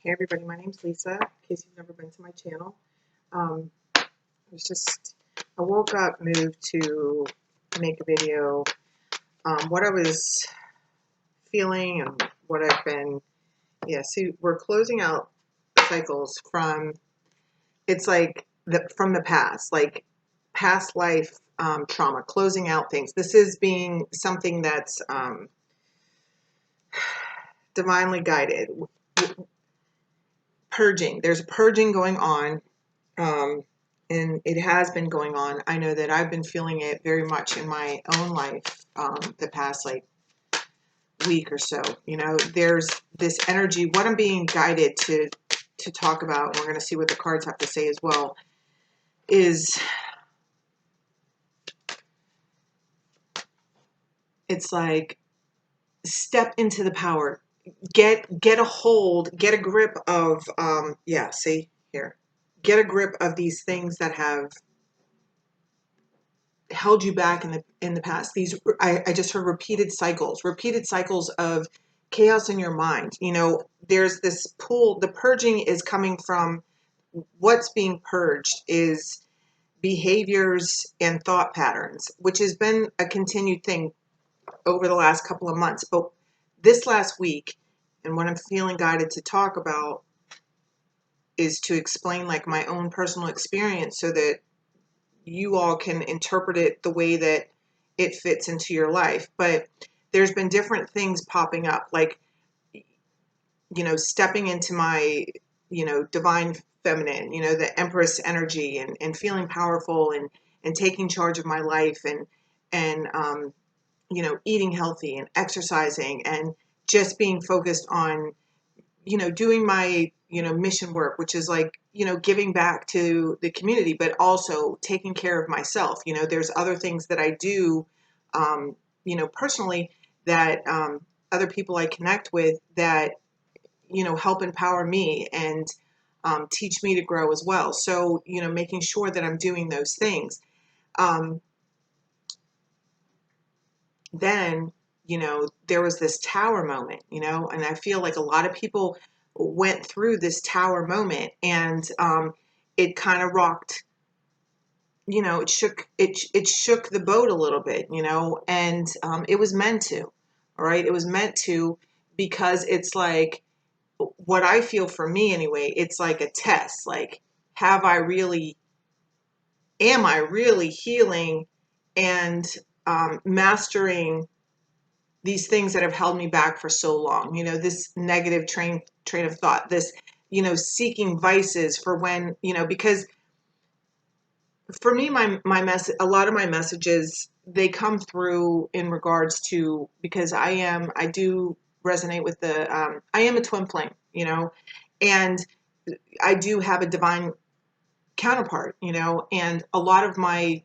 Hey everybody, my name's Lisa, in case you've never been to my channel. I woke up, moved to make a video, what I was feeling and what I've been, see, we're closing out cycles from, it's like, from the past, like past life trauma, closing out things. This is being something that's divinely guided. Purging, there's a purging going on. And it has been going on. I know that I've been feeling it very much in my own life the past like week or so. You know, there's this energy. What I'm being guided to talk about, and we're going to see what the cards have to say as well, is it's like step into the power. Get a hold, get a grip of see here. Get a grip of these things that have held you back in the past. These I just heard repeated cycles of chaos in your mind. You know, there's this pool. The purging is coming from what's being purged is behaviors and thought patterns, which has been a continued thing over the last couple of months. But this last week, and what I'm feeling guided to talk about is to explain like my own personal experience so that you all can interpret it the way that it fits into your life. But there's been different things popping up, like, you know, stepping into my, you know, divine feminine, you know, the Empress energy, and feeling powerful, and taking charge of my life, and you know, eating healthy and exercising and just being focused on, you know, doing my, you know, mission work, which is like, you know, giving back to the community, but also taking care of myself. You know, there's other things that I do, you know, personally that other people I connect with that, you know, help empower me and teach me to grow as well. So, you know, making sure that I'm doing those things. Then, you know, there was this tower moment, you know, and I feel like a lot of people went through this tower moment, and it kind of rocked, you know, it shook the boat a little bit, you know, and it was meant to, all right? It was meant to, because it's like, what I feel for me anyway, it's like a test, like, am I really healing and mastering these things that have held me back for so long, you know, this negative train of thought, this, you know, seeking vices for when, you know, because for me, my message, a lot of my messages, they come through in regards to, because I do resonate with I am a twin flame, you know, and I do have a divine counterpart, you know, and a lot of my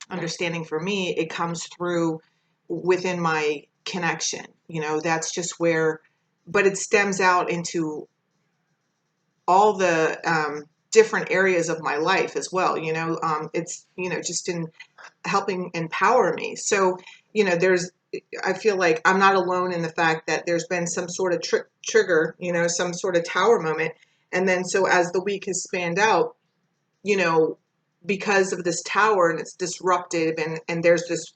understanding for me, it comes through within my connection, you know, that's just where, but it stems out into all the different areas of my life as well, you know, it's, you know, just in helping empower me. So, you know, I feel like I'm not alone in the fact that there's been some sort of trigger, you know, some sort of tower moment. And then, so as the week has spanned out, you know, because of this tower, and it's disruptive, and there's this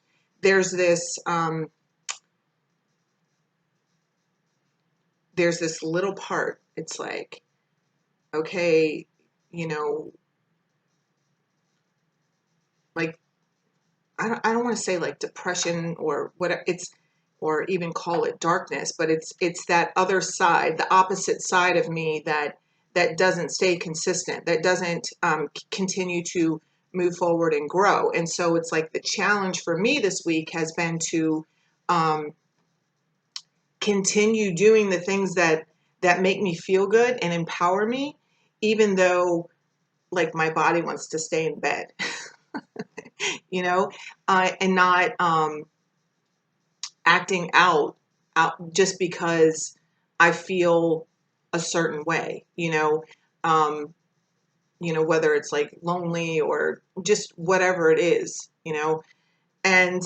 little part. It's like, okay, you know, like, I don't want to say like depression or what it's, or even call it darkness, but it's that other side, the opposite side of me that doesn't stay consistent, that doesn't continue to move forward and grow. And so it's like the challenge for me this week has been to um, continue doing the things that make me feel good and empower me, even though like my body wants to stay in bed, you know, and not acting out just because I feel a certain way, you know, whether it's like lonely or just whatever it is, you know. And,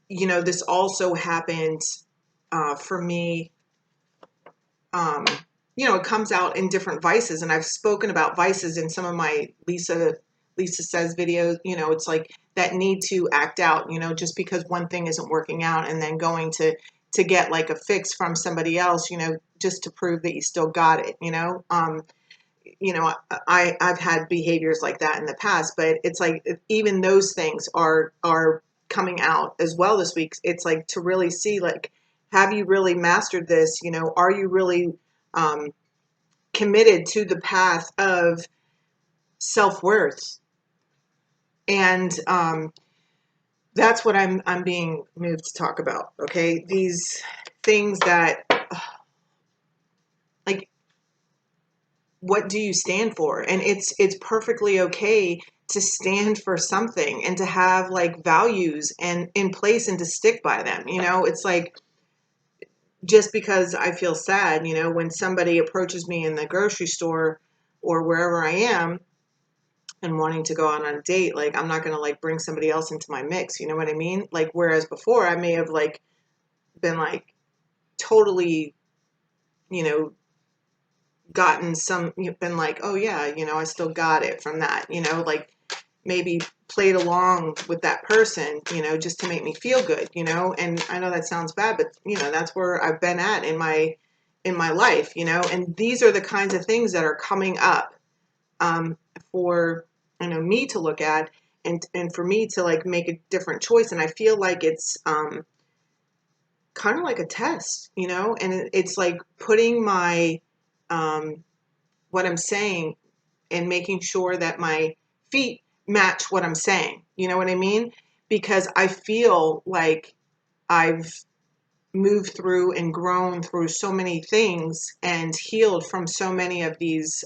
you know, this also happened for me um, it comes out in different vices. And I've spoken about vices in some of my Lisa Says videos. It's like that need to act out, just because one thing isn't working out and then going to get like a fix from somebody else, just to prove that you still got it, I've had behaviors like that in the past, but it's like even those things are coming out as well this week. It's like to really see, like, have you really mastered this? Are you really um, committed to the path of self-worth? And that's what I'm being moved to talk about. Okay, these things that, like, what do you stand for? And it's perfectly okay to stand for something and to have like values and in place and to stick by them. It's like, just because I feel sad, when somebody approaches me in the grocery store or wherever I am and wanting to go out on a date, like, I'm not going to like bring somebody else into my mix. You know what I mean? Like, whereas before I may have like been like totally, you know, gotten some, been like, oh yeah, I still got it from that, like maybe played along with that person, just to make me feel good, and I know that sounds bad, but that's where I've been at in my life, and these are the kinds of things that are coming up, for, me to look at, and for me to like make a different choice. And I feel like it's, kind of like a test, and it's like putting my, what I'm saying and making sure that my feet match what I'm saying. You know what I mean? Because I feel like I've moved through and grown through so many things and healed from so many of these,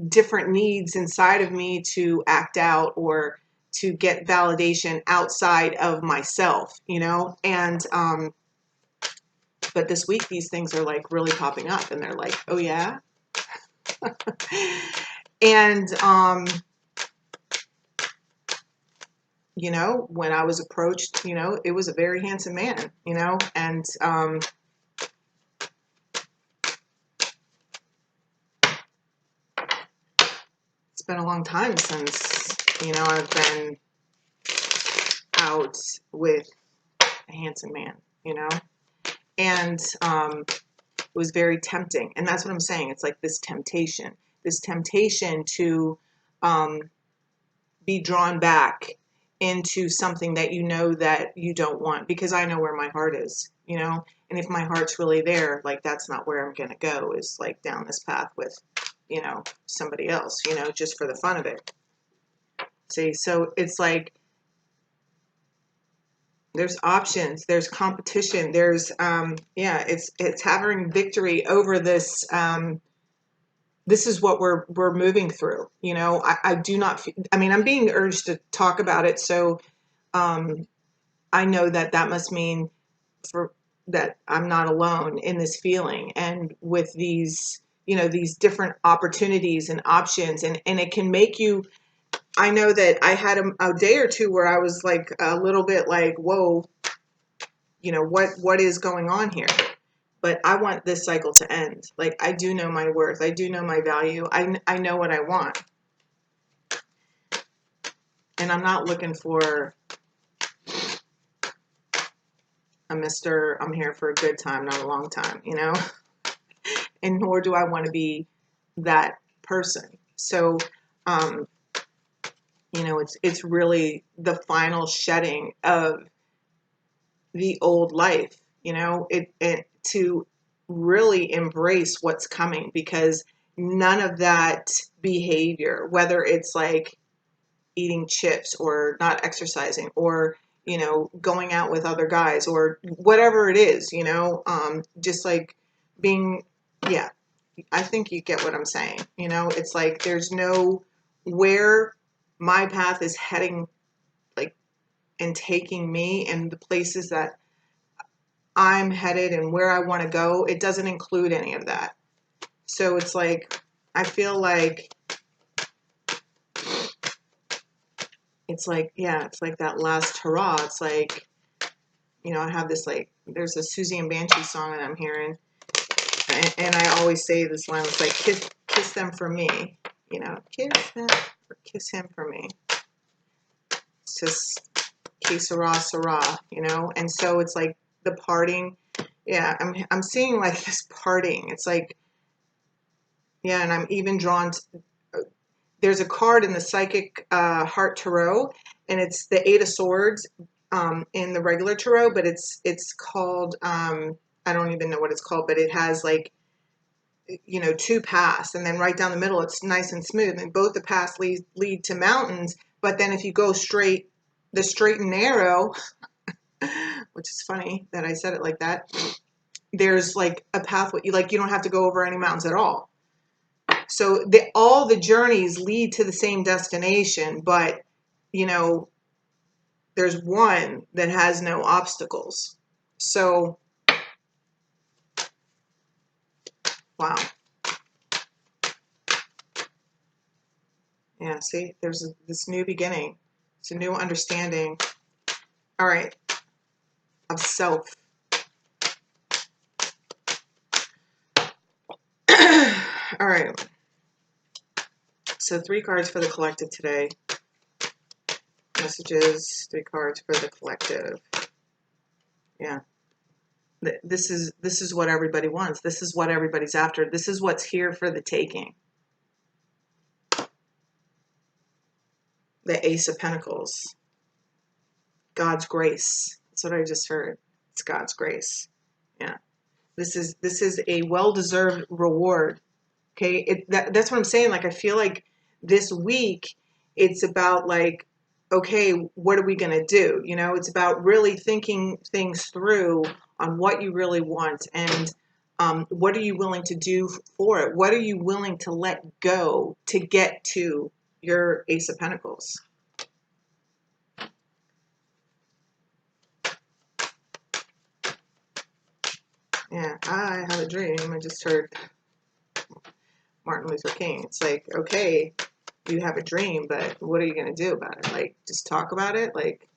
different needs inside of me to act out or to get validation outside of myself, and, but this week these things are like really popping up and they're like, oh yeah. And, when I was approached, it was a very handsome man, and, it's been a long time since, I've been out with a handsome man, and, it was very tempting. And that's what I'm saying. It's like this temptation to, be drawn back into something that that you don't want, because I know where my heart is, and if my heart's really there, like, that's not where I'm going to go, is like down this path with, somebody else, just for the fun of it. See, so it's like there's options, there's competition, there's, yeah, it's having victory over this, this is what we're moving through. I do not, I mean, I'm being urged to talk about it. So, I know that must mean for that I'm not alone in this feeling and with these, these different opportunities and options, and it can make you, I know that I had a day or two where I was like a little bit like, whoa, what is going on here? But I want this cycle to end. Like, I do know my worth. I do know my value. I know what I want. And I'm not looking for a Mr. I'm here for a good time, not a long time, and nor do I want to be that person. So, it's really the final shedding of the old life, it to really embrace what's coming, because none of that behavior, whether it's like eating chips or not exercising or, going out with other guys or whatever it is, just like being, yeah, I think you get what I'm saying. It's like there's no, where my path is heading, like, and taking me and the places that I'm headed and where I want to go, it doesn't include any of that. So it's like, I feel like yeah, it's like that last hurrah. It's like, I have this, like, there's a Susie and Banshee song that I'm hearing. And I always say this line, it's like, kiss them for me, you know, kiss them or kiss him for me. It's just que sera, you know. And so it's like the parting. Yeah, I'm seeing like this parting. It's like, yeah, and I'm even drawn to, there's a card in the Psychic Heart Tarot, and it's the Eight of Swords in the regular tarot, but it's called, I don't even know what it's called, but it has like, you know, two paths, and then right down the middle it's nice and smooth, and both the paths lead to mountains. But then if you go straight, the straight and narrow, which is funny that I said it like that, there's like a pathway, like you don't have to go over any mountains at all. So all the journeys lead to the same destination, but you know, there's one that has no obstacles. So, wow. Yeah, see, there's this new beginning. It's a new understanding. All right, of self. All right. So 3 cards for the collective today. Messages, 3 cards for the collective. Yeah. This is what everybody wants. This is what everybody's after. This is what's here for the taking. The Ace of Pentacles. God's grace. That's what I just heard. It's God's grace. Yeah. This is a well-deserved reward. Okay, that's what I'm saying. Like, I feel like this week, it's about like, okay, what are we going to do? You know, it's about really thinking things through on what you really want, and what are you willing to do for it? What are you willing to let go to get to your Ace of Pentacles? Yeah, I have a dream. I just heard Martin Luther King. It's like, okay, you have a dream, but what are you going to do about it? Like, just talk about it? Like,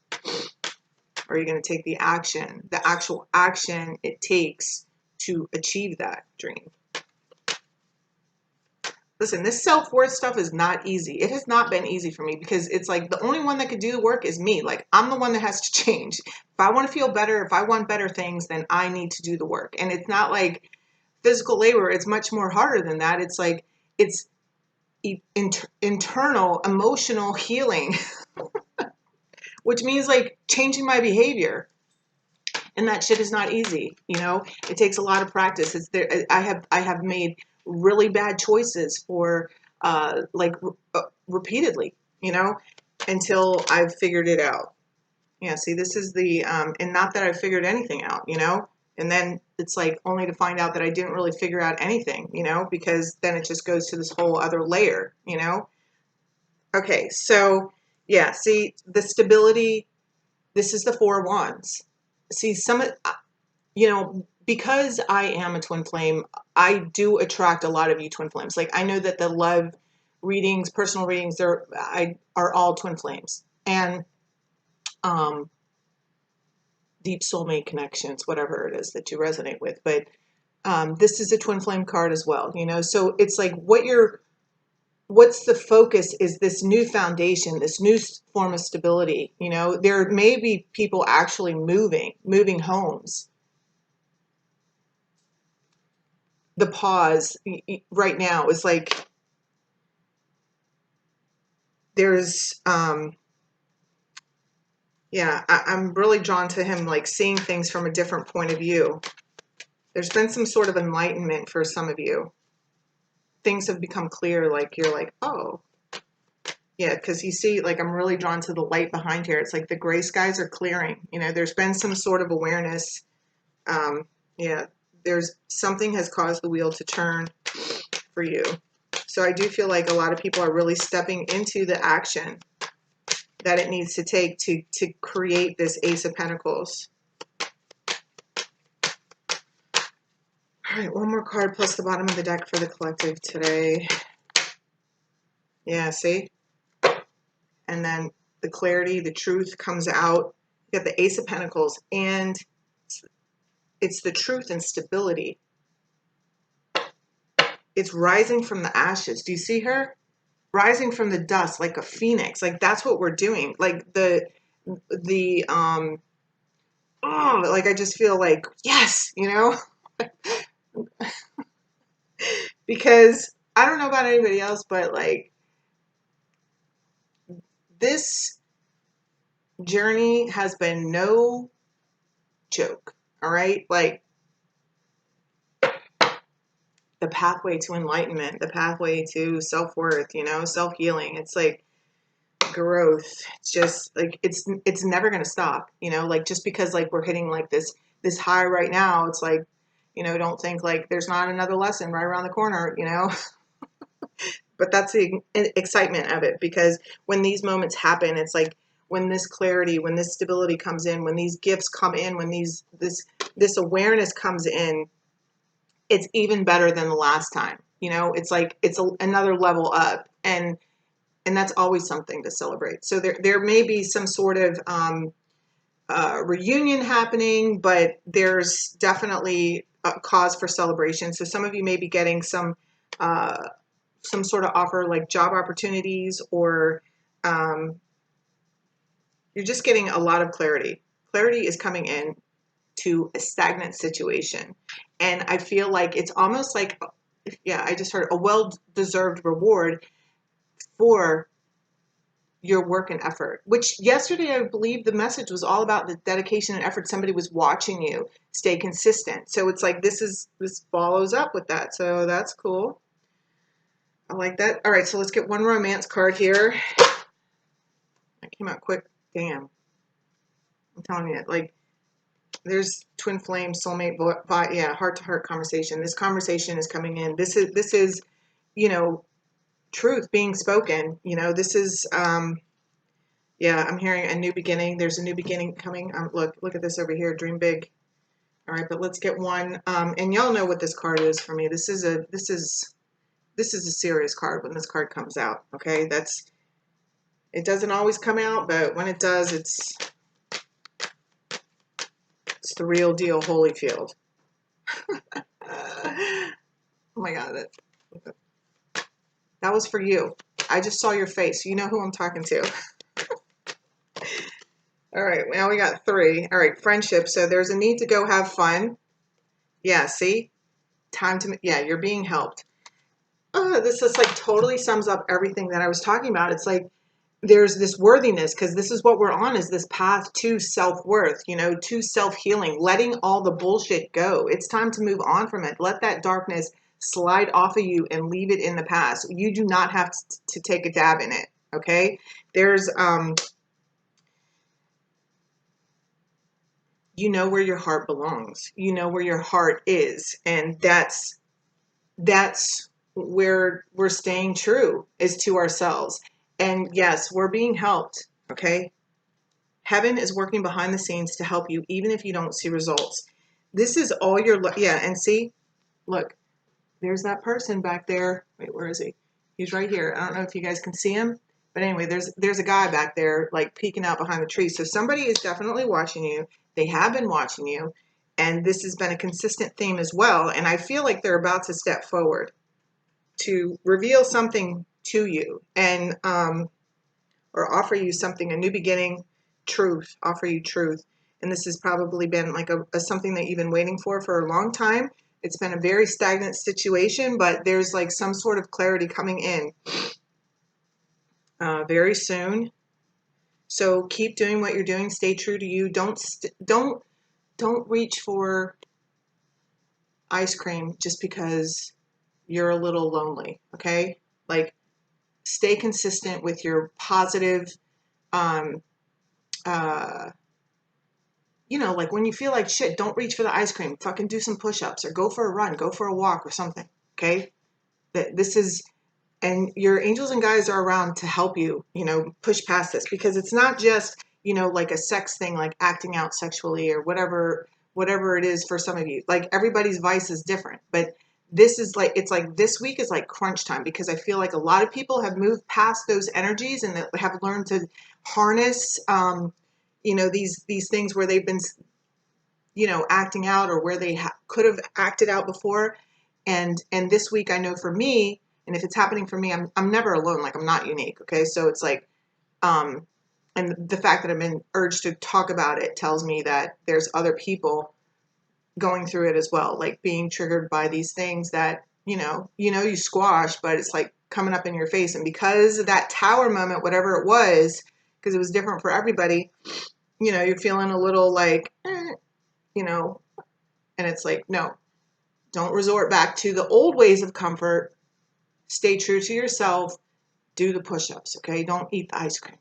or are you going to take the action, the actual action it takes to achieve that dream? Listen, this self-worth stuff is not easy. It has not been easy for me, because it's like the only one that could do the work is me. Like, I'm the one that has to change. If I want to feel better, if I want better things, then I need to do the work. And it's not like physical labor. It's much more harder than that. It's like, it's internal emotional healing, which means like changing my behavior. And that shit is not easy. You know, it takes a lot of practice. It's there. I have made really bad choices for repeatedly, you know, until I've figured it out. Yeah, see, this is the and not that I figured anything out, you know, and then it's like only to find out that I didn't really figure out anything, you know, because then it just goes to this whole other layer, you know. Okay, so yeah, see the stability. This is the 4 of Wands. See, you know, because I am a twin flame, I do attract a lot of you twin flames. Like, I know that the love readings, personal readings, are all twin flames, and deep soulmate connections, whatever it is that you resonate with. But this is a twin flame card as well, you know. So it's like what's the focus is this new foundation, this new form of stability. You know, there may be people actually moving homes. The pause right now is like, there's yeah, I'm really drawn to him, like seeing things from a different point of view. There's been some sort of enlightenment for some of you. Things have become clear, like you're like, oh yeah, because you see, like, I'm really drawn to the light behind here. It's like the gray skies are clearing. You know, there's been some sort of awareness. Yeah, there's something has caused the wheel to turn for you. So I do feel like a lot of people are really stepping into the action that it needs to take to create this Ace of Pentacles. All right, one more card plus the bottom of the deck for the collective today. Yeah, see? And then the clarity, the truth comes out. You got the Ace of Pentacles, and it's the truth and stability. it's rising from the ashes. Do you see her? Rising from the dust like a phoenix. Like that's what we're doing. Like the oh, like I just feel like yes, you know, because I don't know about anybody else, but like this journey has been no joke. All right, like the pathway to enlightenment, the pathway to self-worth, you know, self-healing. It's like growth. It's just like it's never going to stop, you know, like just because like we're hitting like this high right now, it's like, you know, don't think like there's not another lesson right around the corner, you know. But that's the excitement of it, because when these moments happen, it's like when this clarity, when this stability comes in, when these gifts come in, when this awareness comes in, it's even better than the last time. You know, it's like it's another level up, and that's always something to celebrate. So there may be some sort of reunion happening, but there's definitely a cause for celebration. So some of you may be getting some sort of offer, like job opportunities, or um, you're just getting a lot of clarity. Clarity is coming in to a stagnant situation. And I feel like it's almost like, yeah, I just heard a well-deserved reward for your work and effort, which yesterday, I believe the message was all about the dedication and effort. Somebody was watching you stay consistent. So it's like, this follows up with that. So that's cool. I like that. All right. So let's get one romance card here. That came out quick. Damn. I'm telling you, like, there's twin flame, soulmate, yeah, heart to heart conversation. This conversation is coming in. This is, you know, truth being spoken. You know, this is, yeah, I'm hearing a new beginning. There's a new beginning coming. Look at this over here. Dream big. All right, but let's get one. And y'all know what this card is for me. This is a serious card when this card comes out. Okay, it doesn't always come out, but when it does, it's the real deal, Holyfield. Oh my God, that was for you. I just saw your face. You know who I'm talking to. All right, now we got 3. All right, friendship. So there's a need to go have fun. Yeah, see? Yeah, you're being helped. This is like totally sums up everything that I was talking about. It's like there's this worthiness, because this is what we're on, is this path to self-worth, you know, to self-healing, letting all the bullshit go. It's time to move on from it. Let that darkness slide off of you and leave it in the past. You do not have to take a dab in it. Okay. There's, you know where your heart belongs. You know where your heart is. And that's where we're staying true, is to ourselves. And yes, we're being helped. Okay. Heaven is working behind the scenes to help you, even if you don't see results. This is all your, yeah. And see, look, there's that person back there. Wait, where is he? He's right here. I don't know if you guys can see him, but anyway, there's a guy back there, like peeking out behind the tree. So somebody is definitely watching you. They have been watching you, and this has been a consistent theme as well. And I feel like they're about to step forward to reveal something to you, and or offer you something, a new beginning, truth, offer you truth. And this has probably been like a something that you've been waiting for a long time. It's been a very stagnant situation, but there's like some sort of clarity coming in very soon. So keep doing what you're doing. Stay true to you. Don't reach for ice cream just because you're a little lonely. Okay, like stay consistent with your positive. Um, uh, you know, like when you feel like shit, don't reach for the ice cream. Fucking do some push-ups or go for a run, go for a walk or something. Okay, this is, and your angels and guides are around to help you, you know, push past this, because it's not just, you know, like a sex thing, like acting out sexually or whatever it is for some of you. Like everybody's vice is different, but this is like, it's like this week is like crunch time, because I feel like a lot of people have moved past those energies and have learned to harness, you know, these things where they've been, you know, acting out, or where they could have acted out before. And this week I know for me, and if it's happening for me, I'm never alone. Like I'm not unique. Okay. So it's like, um, and the fact that I've been urged to talk about it tells me that there's other people going through it as well, like being triggered by these things that, you squash, but it's like coming up in your face. And because of that tower moment, whatever it was, because it was different for everybody, you're feeling a little like, you know, and it's like, no, don't resort back to the old ways of comfort. Stay true to yourself. Do the push-ups, okay? Don't eat the ice cream.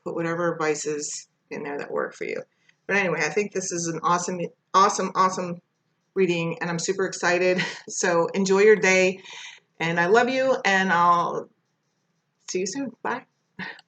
Put whatever vices in there that work for you. But anyway, I think this is an awesome, awesome, awesome reading, and I'm super excited. So enjoy your day, and I love you, and I'll see you soon. Bye.